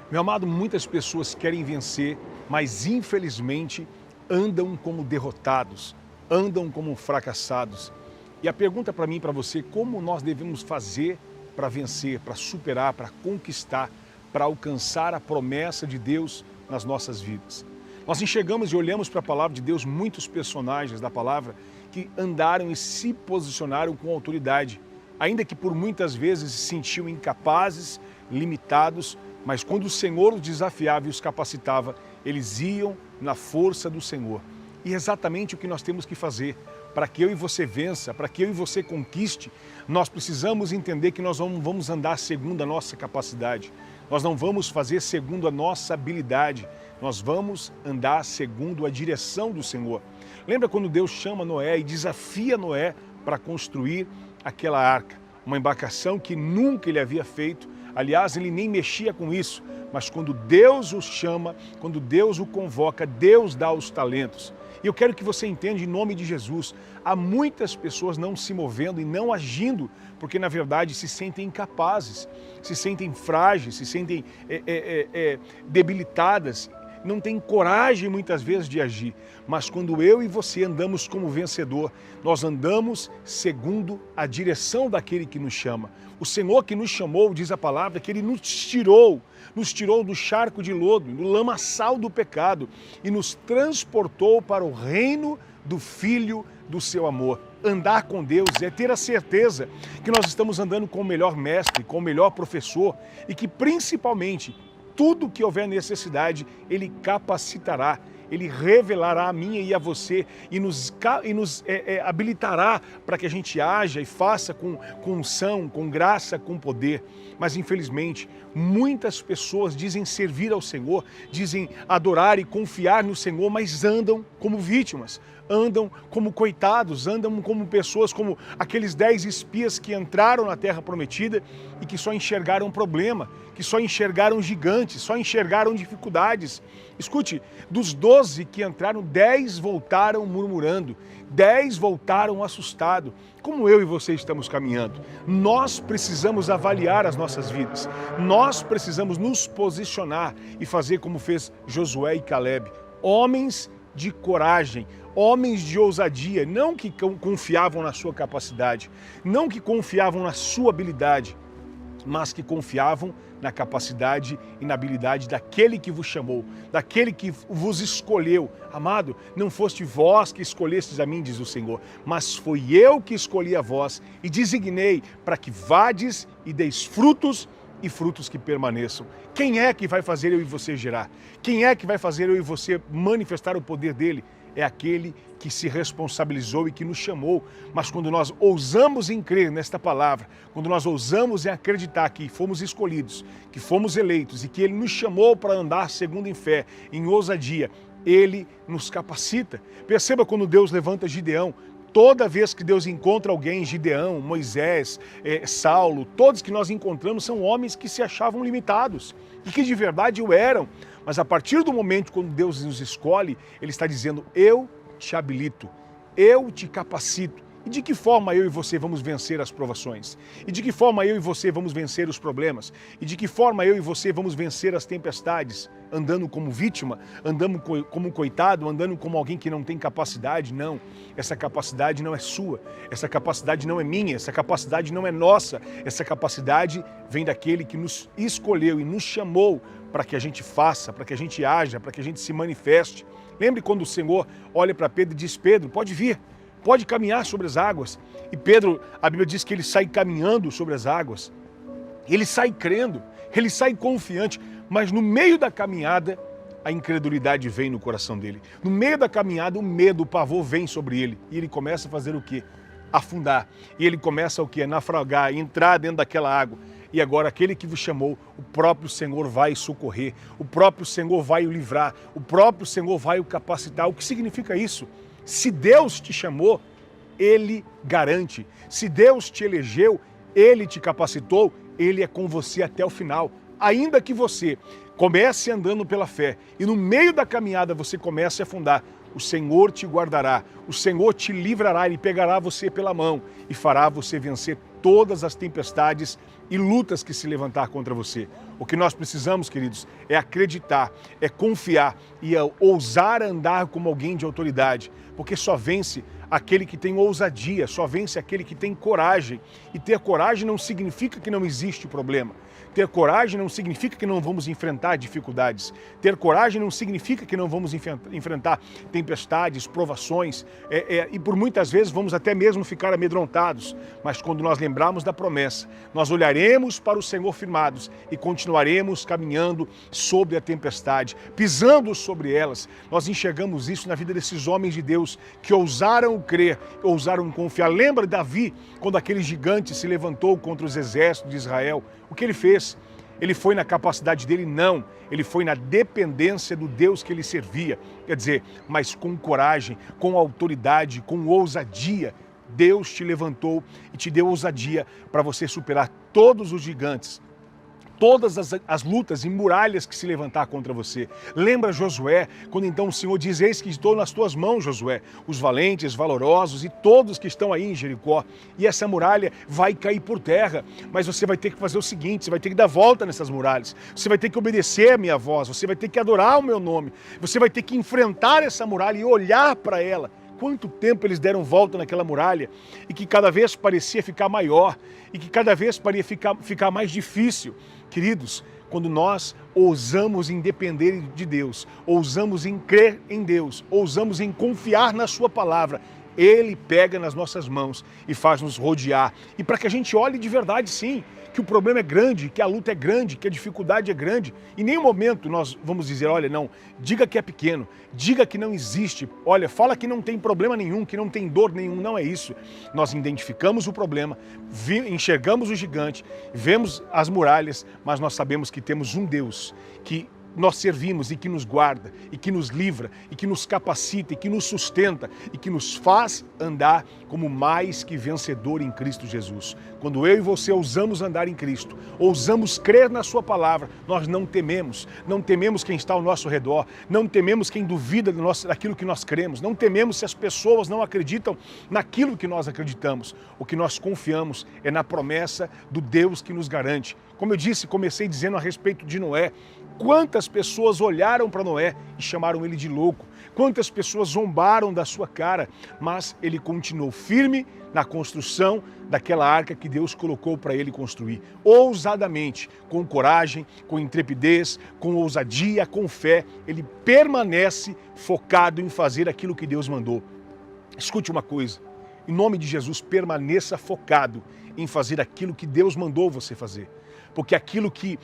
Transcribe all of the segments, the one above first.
Meu amado, muitas pessoas querem vencer, mas infelizmente andam como derrotados, andam como fracassados. E a pergunta para mim e para você, como nós devemos fazer para vencer, para superar, para conquistar, para alcançar a promessa de Deus nas nossas vidas? Nós enxergamos e olhamos para a palavra de Deus muitos personagens da palavra que andaram e se posicionaram com autoridade, ainda que por muitas vezes se sentiam incapazes, limitados, mas quando o Senhor os desafiava e os capacitava, eles iam na força do Senhor. E é exatamente o que nós temos que fazer. Para que eu e você vença, para que eu e você conquiste, nós precisamos entender que nós não vamos andar segundo a nossa capacidade. Nós não vamos fazer segundo a nossa habilidade. Nós vamos andar segundo a direção do Senhor. Lembra quando Deus chama Noé e desafia Noé para construir aquela arca? Uma embarcação que nunca ele havia feito. Aliás, ele nem mexia com isso. Mas quando Deus o chama, quando Deus o convoca, Deus dá os talentos. E eu quero que você entenda em nome de Jesus, há muitas pessoas não se movendo e não agindo, porque na verdade se sentem incapazes, se sentem frágeis, se sentem debilitadas, não têm coragem muitas vezes de agir. Mas quando eu e você andamos como vencedor, nós andamos segundo a direção daquele que nos chama. O Senhor que nos chamou, diz a palavra, que Ele nos tirou do charco de lodo, do lamaçal do pecado e nos transportou para o reino do Filho do seu amor. Andar com Deus é ter a certeza que nós estamos andando com o melhor mestre, com o melhor professor e que principalmente tudo que houver necessidade, Ele capacitará, Ele revelará a mim e a você e nos habilitará para que a gente haja e faça com unção, com graça, com poder. Mas infelizmente, muitas pessoas dizem servir ao Senhor, dizem adorar e confiar no Senhor, mas andam como vítimas, andam como coitados, andam como pessoas, como aqueles 10 espias que entraram na Terra Prometida e que só enxergaram problema, que só enxergaram gigantes, só enxergaram dificuldades. Escute, dos 12 que entraram, 10 voltaram murmurando, 10 voltaram assustados. Como eu e você estamos caminhando? Nós precisamos avaliar as nossas vidas, nós precisamos nos posicionar e fazer como fez Josué e Caleb, homens de coragem, homens de ousadia, não que confiavam na sua capacidade, não que confiavam na sua habilidade, mas que confiavam na capacidade e na habilidade daquele que vos chamou, daquele que vos escolheu. Amado, não foste vós que escolhestes a mim, diz o Senhor, mas foi eu que escolhi a vós e designei para que vades e deis frutos e frutos que permaneçam. Quem é que vai fazer eu e você gerar? Quem é que vai fazer eu e você manifestar o poder dele? É aquele que se responsabilizou e que nos chamou. Mas quando nós ousamos em crer nesta palavra, quando nós ousamos em acreditar que fomos escolhidos, que fomos eleitos e que Ele nos chamou para andar segundo em fé, em ousadia, Ele nos capacita. Perceba quando Deus levanta Gideão. Toda vez que Deus encontra alguém, Gideão, Moisés, Saulo, todos que nós encontramos são homens que se achavam limitados e que de verdade o eram. Mas a partir do momento quando Deus nos escolhe, Ele está dizendo, eu te habilito, eu te capacito. E de que forma eu e você vamos vencer as provações? E de que forma eu e você vamos vencer os problemas? E de que forma eu e você vamos vencer as tempestades? Andando como vítima, andando como coitado, andando como alguém que não tem capacidade? Não, essa capacidade não é sua, essa capacidade não é minha, essa capacidade não é nossa, essa capacidade vem daquele que nos escolheu e nos chamou para que a gente faça, para que a gente haja, para que a gente se manifeste. Lembre quando o Senhor olha para Pedro e diz, Pedro, pode vir, pode caminhar sobre as águas. E Pedro, a Bíblia diz que ele sai caminhando sobre as águas, ele sai crendo, ele sai confiante, mas no meio da caminhada, a incredulidade vem no coração dele. No meio da caminhada, o medo, o pavor vem sobre ele. E ele começa a fazer o quê? Afundar. E ele começa o quê? A naufragar, entrar dentro daquela água. E agora aquele que vos chamou, o próprio Senhor vai socorrer, o próprio Senhor vai o livrar, o próprio Senhor vai o capacitar. O que significa isso? Se Deus te chamou, Ele garante. Se Deus te elegeu, Ele te capacitou, Ele é com você até o final. Ainda que você comece andando pela fé e no meio da caminhada você comece a afundar, o Senhor te guardará, o Senhor te livrará, Ele pegará você pela mão e fará você vencer todas as tempestades e lutas que se levantar contra você. O que nós precisamos, queridos, é acreditar, é confiar e é ousar andar como alguém de autoridade, porque só vence aquele que tem ousadia, só vence aquele que tem coragem. E ter coragem não significa que não existe problema. Ter coragem não significa que não vamos enfrentar dificuldades. Ter coragem não significa que não vamos enfrentar tempestades, provações, e por muitas vezes vamos até mesmo ficar amedrontados. Mas quando nós lembrarmos da promessa, nós olharemos para o Senhor firmados e continuaremos caminhando sobre a tempestade, pisando sobre elas. Nós enxergamos isso na vida desses homens de Deus que ousaram crer, ousaram confiar. Lembra Davi, quando aquele gigante se levantou contra os exércitos de Israel? O que ele fez? Ele foi na capacidade dele? Não. Ele foi na dependência do Deus que ele servia. Quer dizer, mas com coragem, com autoridade, com ousadia. Deus te levantou e te deu ousadia para você superar todos os gigantes, todas as lutas e muralhas que se levantar contra você. Lembra Josué, quando então o Senhor diz: eis que estou nas tuas mãos, Josué, os valentes, valorosos e todos que estão aí em Jericó. E essa muralha vai cair por terra, mas você vai ter que fazer o seguinte: você vai ter que dar volta nessas muralhas, você vai ter que obedecer a minha voz, você vai ter que adorar o meu nome, você vai ter que enfrentar essa muralha e olhar para ela. Quanto tempo eles deram volta naquela muralha e que cada vez parecia ficar maior e que cada vez parecia ficar mais difícil. Queridos, quando nós ousamos em depender de Deus, ousamos em crer em Deus, ousamos em confiar na sua palavra, Ele pega nas nossas mãos e faz nos rodear. E para que a gente olhe de verdade, sim, que o problema é grande, que a luta é grande, que a dificuldade é grande. Em nenhum momento nós vamos dizer: olha, não, diga que é pequeno, diga que não existe, olha, fala que não tem problema nenhum, que não tem dor nenhum. Não é isso. Nós identificamos o problema, enxergamos o gigante, vemos as muralhas, mas nós sabemos que temos um Deus que nós servimos e que nos guarda, e que nos livra, e que nos capacita, e que nos sustenta, e que nos faz andar como mais que vencedor em Cristo Jesus. Quando eu e você ousamos andar em Cristo, ousamos crer na sua palavra, nós não tememos quem está ao nosso redor, não tememos quem duvida daquilo que nós cremos, não tememos se as pessoas não acreditam naquilo que nós acreditamos. O que nós confiamos é na promessa do Deus que nos garante. Como eu disse, comecei dizendo a respeito de Noé. Quantas pessoas olharam para Noé e chamaram ele de louco? Quantas pessoas zombaram da sua cara? Mas ele continuou firme na construção daquela arca que Deus colocou para ele construir. Ousadamente, com coragem, com intrepidez, com ousadia, com fé, ele permanece focado em fazer aquilo que Deus mandou. Escute uma coisa, em nome de Jesus, permaneça focado em fazer aquilo que Deus mandou você fazer. Porque aquilo que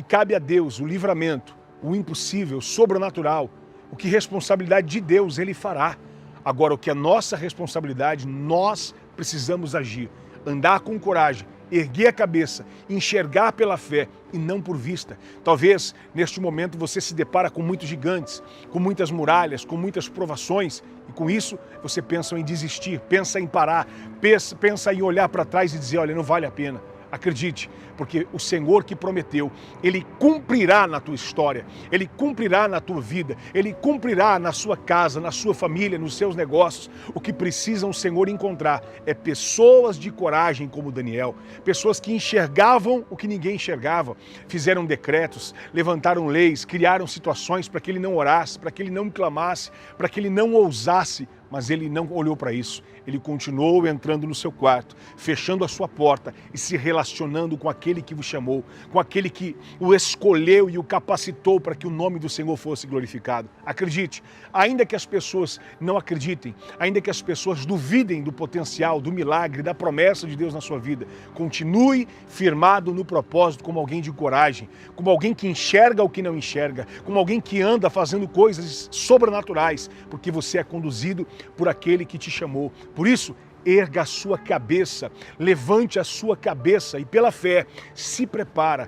cabe a Deus, o livramento, o impossível, o sobrenatural, o que responsabilidade de Deus, Ele fará. Agora, o que é nossa responsabilidade, nós precisamos agir, andar com coragem, erguer a cabeça, enxergar pela fé e não por vista. Talvez, neste momento, você se depara com muitos gigantes, com muitas muralhas, com muitas provações, e com isso você pensa em desistir, pensa em parar, pensa em olhar para trás e dizer: olha, não vale a pena. Acredite, porque o Senhor que prometeu, Ele cumprirá na tua história, Ele cumprirá na tua vida, Ele cumprirá na sua casa, na sua família, nos seus negócios. O que precisa o Senhor encontrar é pessoas de coragem como Daniel, pessoas que enxergavam o que ninguém enxergava, fizeram decretos, levantaram leis, criaram situações para que ele não orasse, para que ele não clamasse, para que ele não ousasse. Mas ele não olhou para isso, ele continuou entrando no seu quarto, fechando a sua porta e se relacionando com aquele que o chamou, com aquele que o escolheu e o capacitou para que o nome do Senhor fosse glorificado. Acredite, ainda que as pessoas não acreditem, ainda que as pessoas duvidem do potencial, do milagre, da promessa de Deus na sua vida, continue firmado no propósito como alguém de coragem, como alguém que enxerga o que não enxerga, como alguém que anda fazendo coisas sobrenaturais, porque você é conduzido por aquele que te chamou. Por isso, erga a sua cabeça, levante a sua cabeça e pela fé se prepara,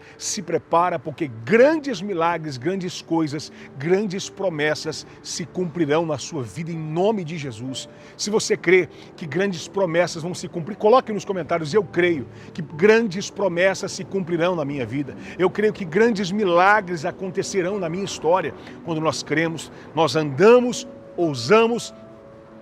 porque grandes milagres, grandes coisas, grandes promessas se cumprirão na sua vida em nome de Jesus. Se você crê que grandes promessas vão se cumprir, coloque nos comentários: eu creio que grandes promessas se cumprirão na minha vida. Eu creio que grandes milagres acontecerão na minha história. Quando nós cremos, nós andamos, ousamos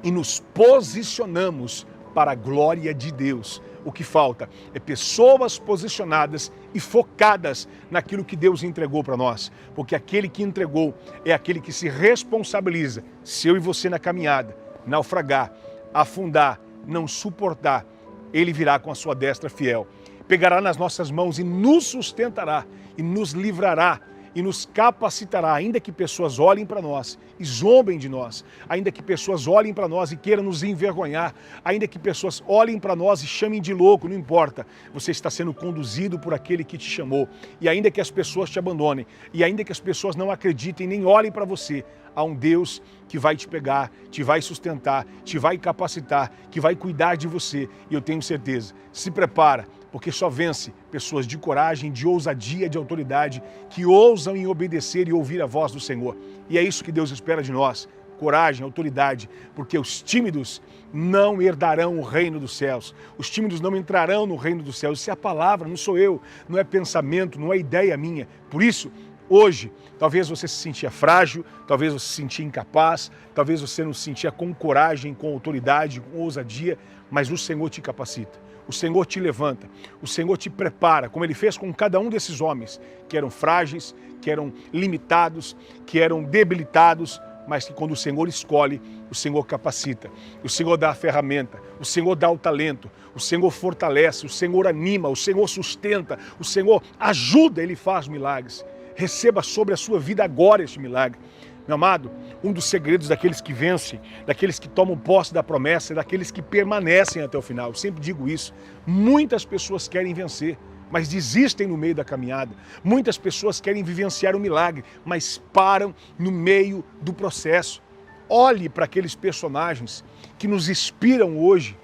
e nos posicionamos para a glória de Deus. O que falta é pessoas posicionadas e focadas naquilo que Deus entregou para nós. Porque aquele que entregou é aquele que se responsabiliza. Se eu e você na caminhada, naufragar, afundar, não suportar, Ele virá com a sua destra fiel. Pegará nas nossas mãos e nos sustentará e nos livrará e nos capacitará, ainda que pessoas olhem para nós e zombem de nós, ainda que pessoas olhem para nós e queiram nos envergonhar, ainda que pessoas olhem para nós e chamem de louco, não importa, você está sendo conduzido por aquele que te chamou, e ainda que as pessoas te abandonem, e ainda que as pessoas não acreditem nem olhem para você, há um Deus que vai te pegar, te vai sustentar, te vai capacitar, que vai cuidar de você, e eu tenho certeza, se prepara, porque só vence pessoas de coragem, de ousadia, de autoridade, que ousam em obedecer e ouvir a voz do Senhor. E é isso que Deus espera de nós, coragem, autoridade, porque os tímidos não herdarão o reino dos céus. Os tímidos não entrarão no reino dos céus. Isso é a palavra, não sou eu, não é pensamento, não é ideia minha. Por isso, hoje, talvez você se sentia frágil, talvez você se sentia incapaz, talvez você não se sentia com coragem, com autoridade, com ousadia, mas o Senhor te capacita. O Senhor te levanta, o Senhor te prepara, como Ele fez com cada um desses homens, que eram frágeis, que eram limitados, que eram debilitados, mas que quando o Senhor escolhe, o Senhor capacita, o Senhor dá a ferramenta, o Senhor dá o talento, o Senhor fortalece, o Senhor anima, o Senhor sustenta, o Senhor ajuda, Ele faz milagres. Receba sobre a sua vida agora este milagre. Meu amado, um dos segredos daqueles que vencem, daqueles que tomam posse da promessa, é daqueles que permanecem até o final. Eu sempre digo isso. Muitas pessoas querem vencer, mas desistem no meio da caminhada. Muitas pessoas querem vivenciar o milagre, mas param no meio do processo. Olhe para aqueles personagens que nos inspiram hoje.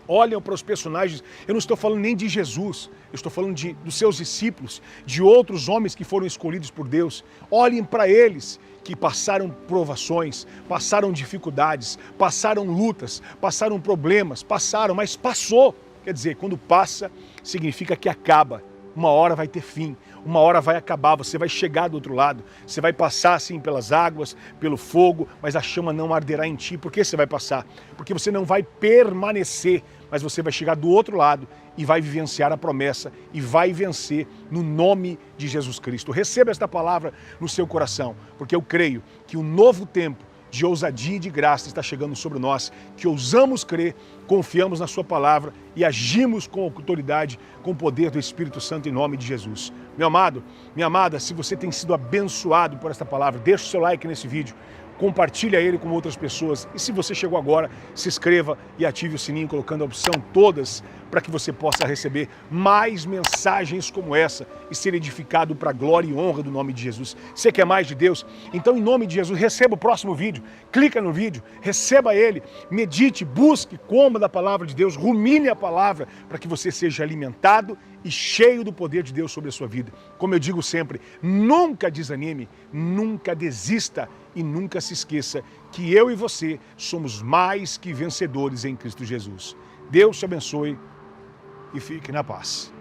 Olhem para os personagens, eu não estou falando nem de Jesus, eu estou falando dos seus discípulos, de outros homens que foram escolhidos por Deus. Olhem para eles que passaram provações, passaram dificuldades, passaram lutas, passaram problemas, mas passou. Quer dizer, quando passa, significa que acaba. Uma hora vai ter fim, uma hora vai acabar, você vai chegar do outro lado, você vai passar assim pelas águas, pelo fogo, mas a chama não arderá em ti. Por que você vai passar? Porque você não vai permanecer, mas você vai chegar do outro lado e vai vivenciar a promessa e vai vencer no nome de Jesus Cristo. Receba esta palavra no seu coração, porque eu creio que um novo tempo de ousadia e de graça está chegando sobre nós, que ousamos crer, confiamos na sua palavra e agimos com autoridade, com o poder do Espírito Santo em nome de Jesus. Meu amado, minha amada, se você tem sido abençoado por esta palavra, deixa o seu like nesse vídeo, compartilha ele com outras pessoas e se você chegou agora, se inscreva e ative o sininho colocando a opção todas para que você possa receber mais mensagens como essa e ser edificado para a glória e honra do nome de Jesus. Você quer mais de Deus? Então, em nome de Jesus, receba o próximo vídeo, clica no vídeo, receba ele, medite, busque, coma da palavra de Deus, rumine a palavra para que você seja alimentado e cheio do poder de Deus sobre a sua vida. Como eu digo sempre, nunca desanime, nunca desista e nunca se esqueça que eu e você somos mais que vencedores em Cristo Jesus. Deus te abençoe e fique na paz.